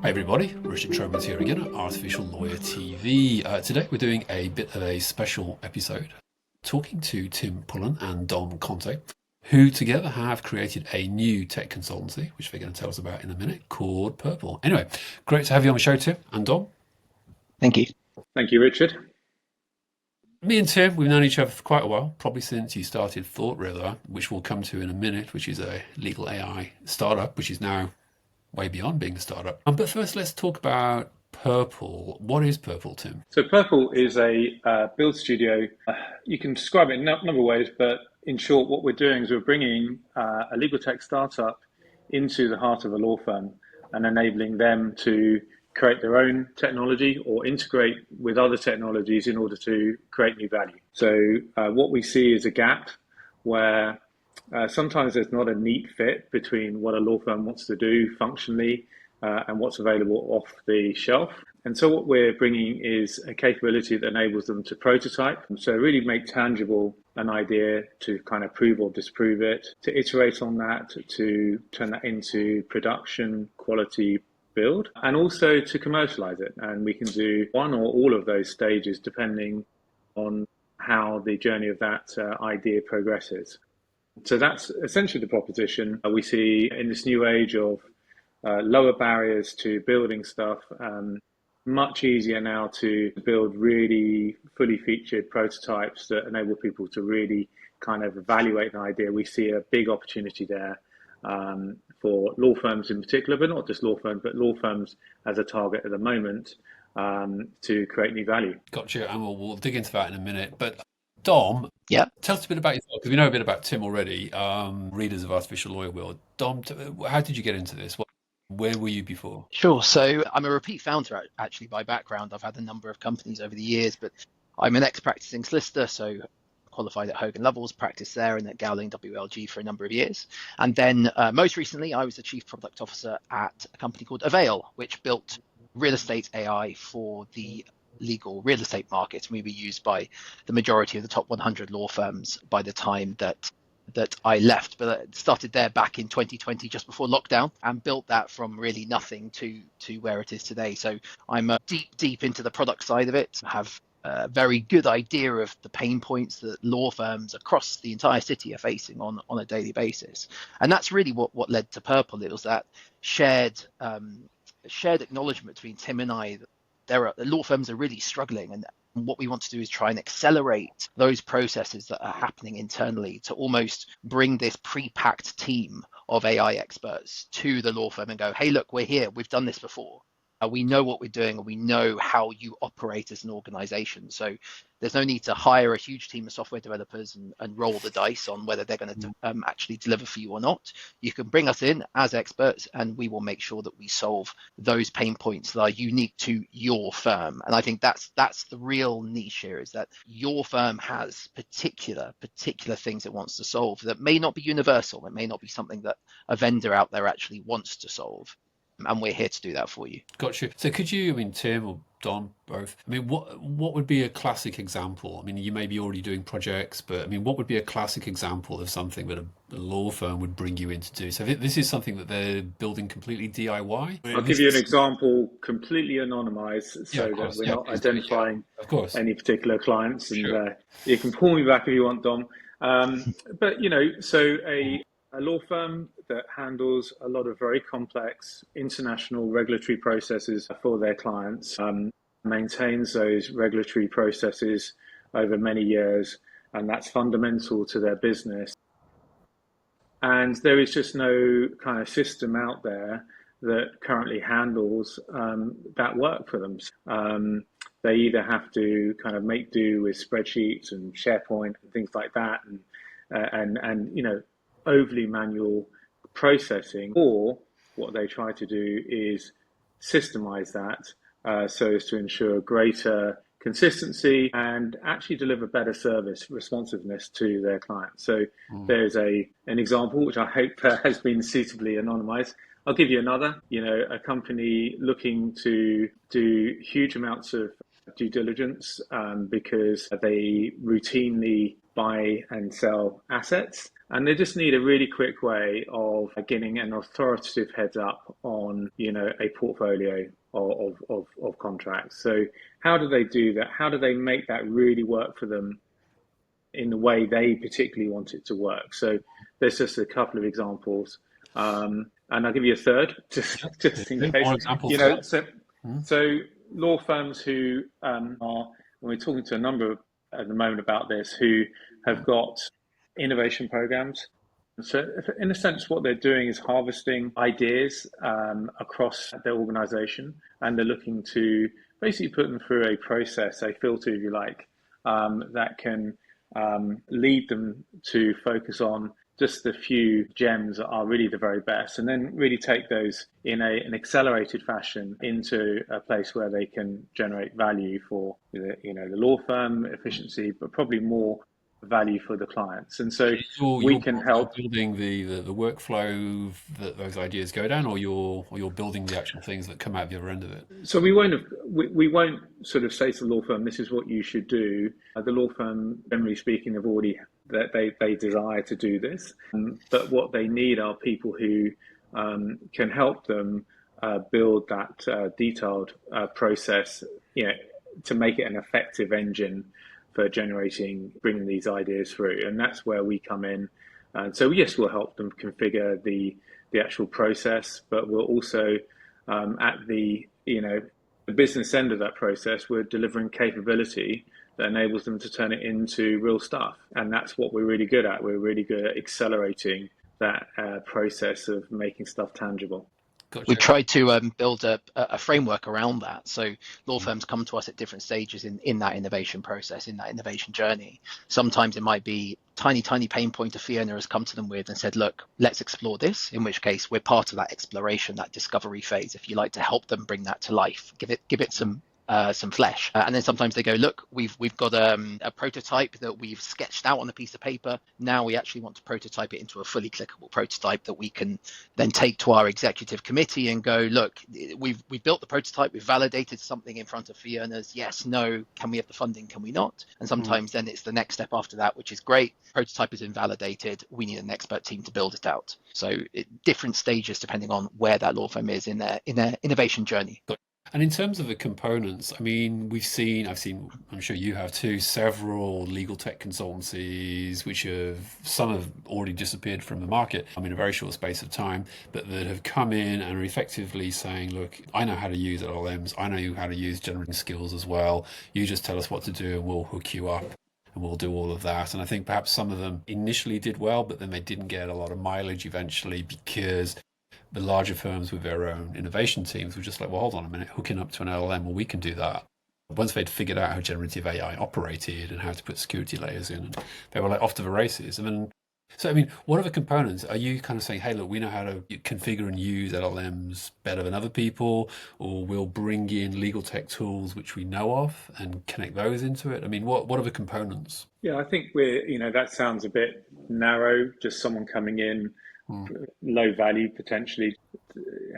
Hi everybody, Richard Tromans here again at Artificial Lawyer TV. Today we're doing a bit of a special episode talking to Tim Pullan and Dom Conte, who together have created a new tech consultancy, which they're going to tell us about in a minute, called Purple. Anyway, great to have you on the show, Tim and Dom. Thank you. Thank you, Richard. Me and Tim, we've known each other for quite a while, probably since you started Thoughtriver, which we'll come to in a minute, which is a legal AI startup, which is now way beyond being a startup. But first, let's talk about Purple. What is Purple, Tim? So Purple is a build studio. You can describe it in a number of ways, but in short, what we're doing is we're bringing a legal tech startup into the heart of a law firm and enabling them to create their own technology or integrate with other technologies in order to create new value. So what we see is a gap where sometimes there's not a neat fit between what a law firm wants to do functionally and what's available off the shelf. And so what we're bringing is a capability that enables them to prototype. So really make tangible an idea, to kind of prove or disprove it, to iterate on that, to turn that into production quality build, and also to commercialize it. And we can do one or all of those stages depending on how the journey of that idea progresses. So that's essentially the proposition. We see in this new age of lower barriers to building stuff, much easier now to build really fully featured prototypes that enable people to really kind of evaluate an idea. We see a big opportunity there for law firms in particular, but not just law firms, but law firms as a target at the moment to create new value. Gotcha, and we'll dig into that in a minute. But Dom, tell us a bit about yourself, because we know a bit about Tim already, readers of Artificial Lawyer World. Dom, how did you get into this? Where were you before? Sure. So I'm a repeat founder, actually, by background. I've had a number of companies over the years, but I'm an ex-practicing solicitor, so qualified at Hogan Lovells, practiced there, and at Gowling WLG for a number of years. And then most recently, I was the chief product officer at a company called Avail, which built real estate AI for the legal real estate market. And we were used by the majority of the top 100 law firms by the time that I left. But I started there back in 2020, just before lockdown, and built that from really nothing to where it is today. So I'm deep into the product side of it, have a very good idea of the pain points that law firms across the entire city are facing on a daily basis. And that's really what led to Purple. It was that shared acknowledgement between Tim and I that law firms are really struggling, and what we want to do is try and accelerate those processes that are happening internally to almost bring this pre-packed team of AI experts to the law firm and go, hey, look, we're here. We've done this before. We know what we're doing, and we know how you operate as an organization. So there's no need to hire a huge team of software developers and roll the dice on whether they're going to actually deliver for you or not. You can bring us in as experts, and we will make sure that we solve those pain points that are unique to your firm. And I think that's the real niche here, is that your firm has particular things it wants to solve that may not be universal. It may not be something that a vendor out there actually wants to solve. And we're here to do that for you. Gotcha. So could you, Tim or Don, both, what would be a classic example? You may be already doing projects, but what would be a classic example of something that a law firm would bring you in to do? So this is something that they're building completely DIY? I'll give you an example, completely anonymized, so that we're not identifying any particular clients. And you can pull me back if you want, Dom. But, so a law firm that handles a lot of very complex international regulatory processes for their clients, maintains those regulatory processes over many years, and that's fundamental to their business. And there is just no kind of system out there that currently handles that work for them. They either have to kind of make do with spreadsheets and SharePoint and things like that, and overly manual processing, or what they try to do is systemize that so as to ensure greater consistency and actually deliver better service responsiveness to their clients. So there's an example which I hope has been suitably anonymized. I'll give you another. A company looking to do huge amounts of due diligence because they routinely buy and sell assets. And they just need a really quick way of getting an authoritative heads up on, a portfolio of contracts. So how do they do that? How do they make that really work for them in the way they particularly want it to work? So there's just a couple of examples. And I'll give you a third, just in case. More examples. So law firms who are, and we're talking to a number at the moment about this, who have got innovation programs. So in a sense, what they're doing is harvesting ideas across their organization, and they're looking to basically put them through a process, a filter, if you like, that can lead them to focus on just the few gems that are really the very best, and then really take those in an accelerated fashion into a place where they can generate value for the law firm, efficiency, but probably more value for the clients. And so we can help building the workflow that those ideas go down, or you're building the actual things that come out the other end of it. So we won't sort of say to the law firm, this is what you should do. The law firm, generally speaking, have already that they desire to do this, but what they need are people who can help them build that detailed process, to make it an effective engine for bringing these ideas through. And that's where we come in. And so yes, we'll help them configure the actual process, but we'll also at the business end of that process, we're delivering capability that enables them to turn it into real stuff. And that's what we're really good at. We're really good at accelerating that process of making stuff tangible. Gotcha. We've tried to build a framework around that. So law firms come to us at different stages in that innovation process, in that innovation journey. Sometimes it might be tiny pain point a fee owner has come to them with and said, look, let's explore this, in which case we're part of that exploration, that discovery phase, if you like, to help them bring that to life, give it some flesh. And then sometimes they go, look, we've got a prototype that we've sketched out on a piece of paper. Now we actually want to prototype it into a fully clickable prototype that we can then take to our executive committee and go, look, we've built the prototype, we've validated something in front of fee earners. Yes, no, can we have the funding? Can we not? And sometimes then it's the next step after that, which is great. Prototype has been validated. We need an expert team to build it out. So different stages depending on where that law firm is in their innovation journey. And in terms of the components, I mean, I've seen, I'm sure you have too, several legal tech consultancies, some have already disappeared from the market, in a very short space of time, but that have come in and are effectively saying, look, I know how to use LLMs, I know how to use generating skills as well. You just tell us what to do and we'll hook you up. And we'll do all of that. And I think perhaps some of them initially did well, but then they didn't get a lot of mileage eventually because the larger firms with their own innovation teams were just like, well, hold on a minute, hooking up to an LLM, well, we can do that. Once they'd figured out how generative AI operated and how to put security layers in, they were like off to the races. What are the components? Are you kind of saying, hey, look, we know how to configure and use LLMs better than other people, or we'll bring in legal tech tools which we know of and connect those into it? What are the components? Yeah, I think that sounds a bit narrow, just someone coming in, low value, potentially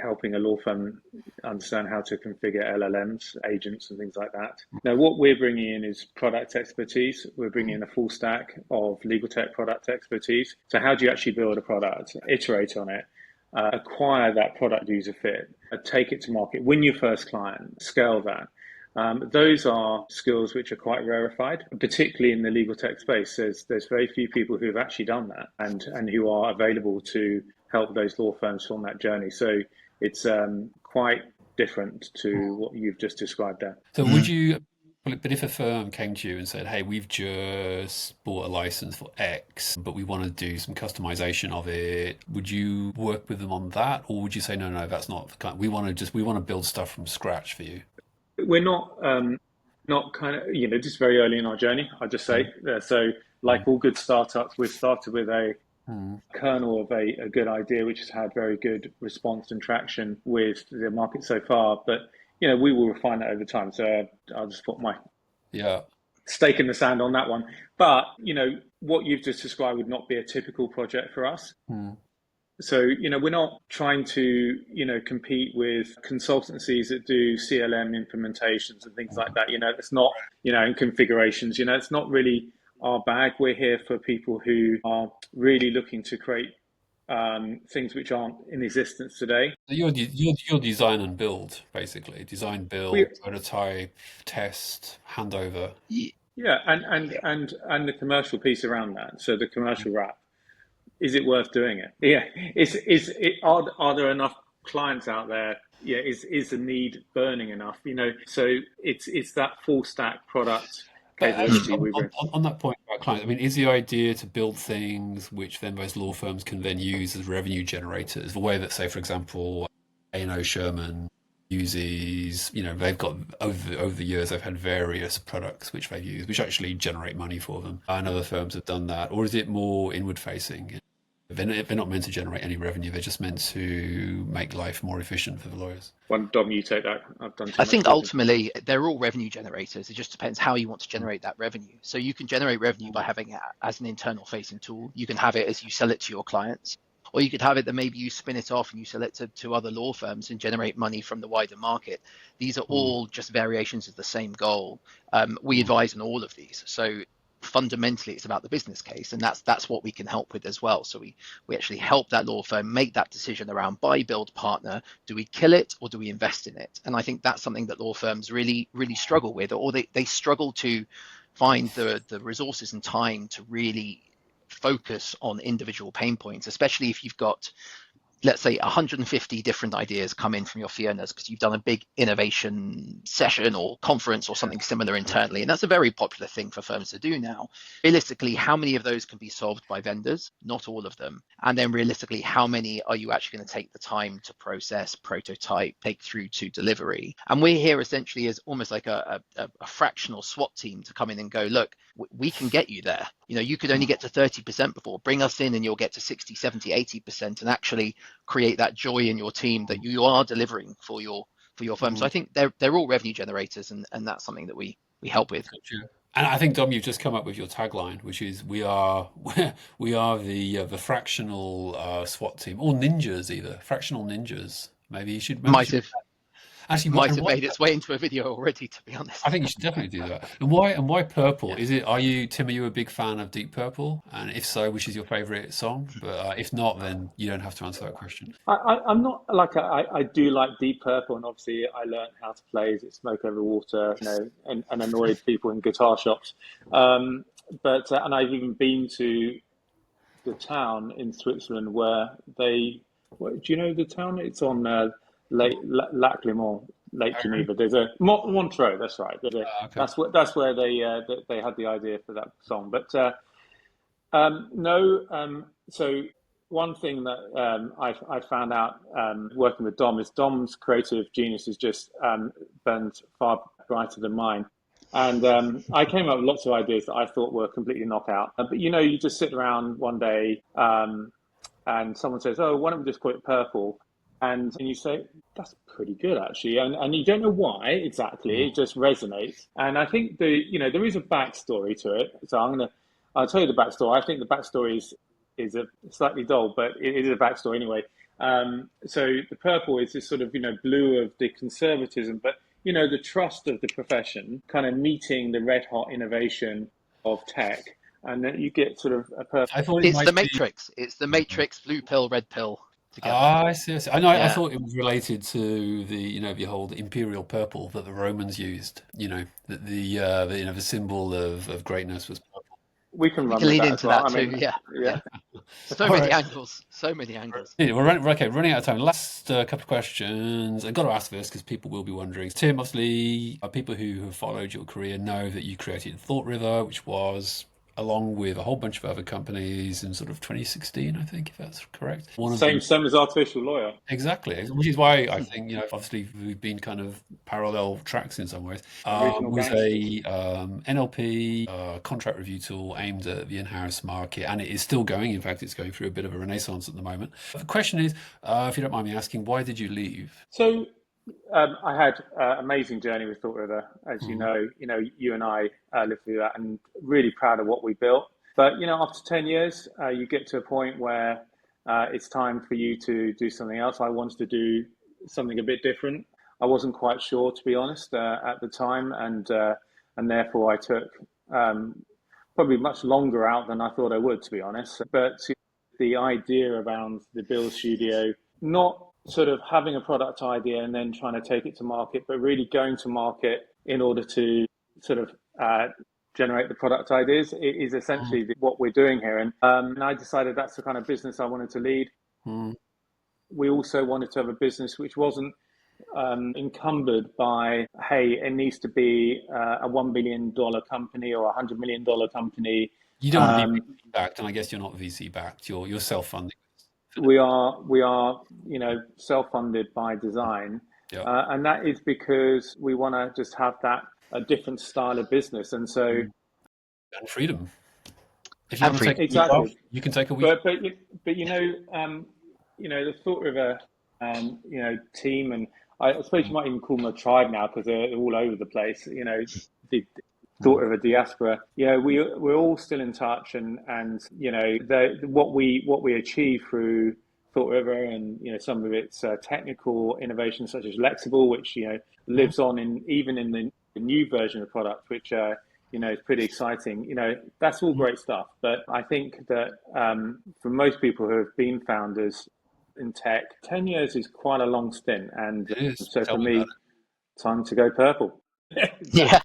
helping a law firm understand how to configure LLMs, agents and things like that. Now, what we're bringing in is product expertise. We're bringing in a full stack of legal tech product expertise. So how do you actually build a product, iterate on it, acquire that product user fit, take it to market, win your first client, scale that? Those are skills which are quite rarefied, particularly in the legal tech space. There's very few people who have actually done that and who are available to help those law firms on that journey. So it's quite different to what you've just described there. So but if a firm came to you and said, hey, we've just bought a license for X, but we want to do some customization of it, would you work with them on that? Or would you say, no, that's not the kind, we want to build stuff from scratch for you? We're not kind of, just very early in our journey, I'll just say. So like all good startups, we've started with a kernel of a good idea, which has had very good response and traction with the market so far. But, we will refine that over time. So I'll just put my stake in the sand on that one. But, what you've just described would not be a typical project for us. So, we're not trying to, compete with consultancies that do CLM implementations and things like that. It's not, and configurations, it's not really our bag. We're here for people who are really looking to create things which aren't in existence today. So you're design and build, basically. Design, We, build, prototype, test, handover. yeah, and the commercial piece around that. So the commercial wrap. Is it worth doing it? Yeah. Are there enough clients out there? Yeah. Is the need burning enough? So it's that full stack product capability we bring. On that point about clients, I mean, is the idea to build things which then those law firms can then use as revenue generators? The way that, say, for example, A&O Sherman uses, they've got over the years, they've had various products which they've used, which actually generate money for them. And other firms have done that. Or is it more inward facing? They're not meant to generate any revenue. They're just meant to make life more efficient for the lawyers. Dom, you take that. I've done too I much think talking. ultimately they're all revenue generators. It just depends how you want to generate that revenue. So you can generate revenue by having it as an internal facing tool. You can have it as you sell it to your clients, or you could have it that maybe you spin it off and you sell it to other law firms and generate money from the wider market. These are all just variations of the same goal. We advise on all of these. So fundamentally it's about the business case, and that's what we can help with as well. So we actually help that law firm make that decision around buy, build, partner. Do we kill it or do we invest in it? And I think that's something that law firms really struggle with, or they struggle to find the resources and time to really focus on individual pain points, especially if you've got, let's say, 150 different ideas come in from your fee earners because you've done a big innovation session or conference or something similar internally. And that's a very popular thing for firms to do now. Realistically, how many of those can be solved by vendors? Not all of them. And then realistically, how many are you actually going to take the time to process, prototype, take through to delivery? And we're here essentially as almost like a fractional SWAT team to come in and go, look, we can get you there. You could only get to 30% before. Bring us in and you'll get to 60, 70, 80%, and actually create that joy in your team that you are delivering for your firm. So I think they're all revenue generators, and that's something that we help with. Gotcha. And I think, Dom, you've just come up with your tagline, which is we are the fractional SWAT team, or ninjas either, fractional ninjas. Maybe you should Might have actually made its way into a video already, to be honest. I think you should definitely do that. And why Purple? Is it? Tim? Are you a big fan of Deep Purple? And if so, which is your favourite song? But if not, then you don't have to answer that question. I'm not like I do like Deep Purple, and obviously I learned how to play Is It Smoke Over Water, and annoyed people in guitar shops. And I've even been to the town in Switzerland where do you know the town? It's on Lac Léman, Lake Geneva. There's a Montreux. That's right. Okay. That's where they had the idea for that song. But no. So one thing that I found out working with Dom is Dom's creative genius is just burned far brighter than mine. And I came up with lots of ideas that I thought were completely knockout. But you just sit around one day and someone says, "Oh, why don't we just call it Purple?" And you say, that's pretty good actually, and you don't know why exactly. It just resonates. And I think there is a backstory to it. So I'll tell you the backstory. I think the backstory is a slightly dull, but it is a backstory anyway. So the purple is this sort of blue of the conservatism, but the trust of the profession, kind of meeting the red hot innovation of tech, and then you get sort of a purple. It's the Matrix. It's the Matrix, blue pill, red pill. Together. I see. I know. Yeah. I thought it was related to the whole imperial purple that the Romans used. That the symbol of greatness was purple. We can lead into that too. Yeah. So many angles. Yeah, we're running out of time. Last couple of questions. I've got to ask this because people will be wondering. Tim, obviously, people who have followed your career know that you created Thoughtriver, which was, along with a whole bunch of other companies, in sort of 2016, I think, if that's correct. Same as Artificial Lawyer. Exactly, which is why I think, obviously we've been kind of parallel tracks in some ways. Was a NLP contract review tool aimed at the in-house market, and it is still going. In fact, it's going through a bit of a renaissance at the moment. The question is, if you don't mind me asking, why did you leave? So I had an amazing journey with Thoughtriver, as you know. You and I lived through that, and really proud of what we built. But after 10 years, you get to a point where it's time for you to do something else. I wanted to do something a bit different. I wasn't quite sure, to be honest, at the time, and therefore I took probably much longer out than I thought I would, to be honest. But the idea around the Build Studio, not sort of having a product idea and then trying to take it to market, but really going to market in order to sort of generate the product ideas is essentially what we're doing here. And I decided that's the kind of business I wanted to lead. We also wanted to have a business which wasn't encumbered by, hey, it needs to be a $1 billion company or a $100 million company. You don't want to be VC backed, and I guess you're not VC backed. You're self-funding. We are, self-funded by design, and that is because we want to just have a different style of business, and so and freedom. If you want to take exactly, a week off, you can take a week. But the Thoughtriver, team, and I suppose you might even call them a tribe now because they're all over the place. The Thoughtriver diaspora. We're all still in touch, and what we achieve through Thoughtriver, and some of its technical innovations such as Lexible, which lives on even in the new version of the product, which is pretty exciting. That's all great stuff. But I think that for most people who have been founders in tech, 10 years is quite a long stint, and so for me, time to go purple. Yeah.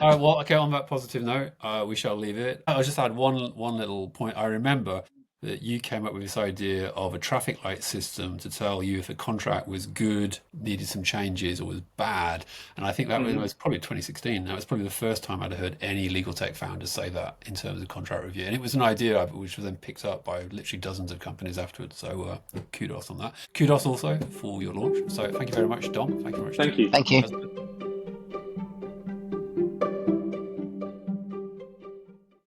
All right, well, okay, on that positive note, we shall leave it. I'll just add one little point. I remember that you came up with this idea of a traffic light system to tell you if a contract was good, needed some changes, or was bad. And I think that was probably 2016. That was probably the first time I'd heard any legal tech founders say that in terms of contract review. And it was an idea which was then picked up by literally dozens of companies afterwards. So kudos on that. Kudos also for your launch. So thank you very much, Dom. Thank you very much. Thank you. Thank you.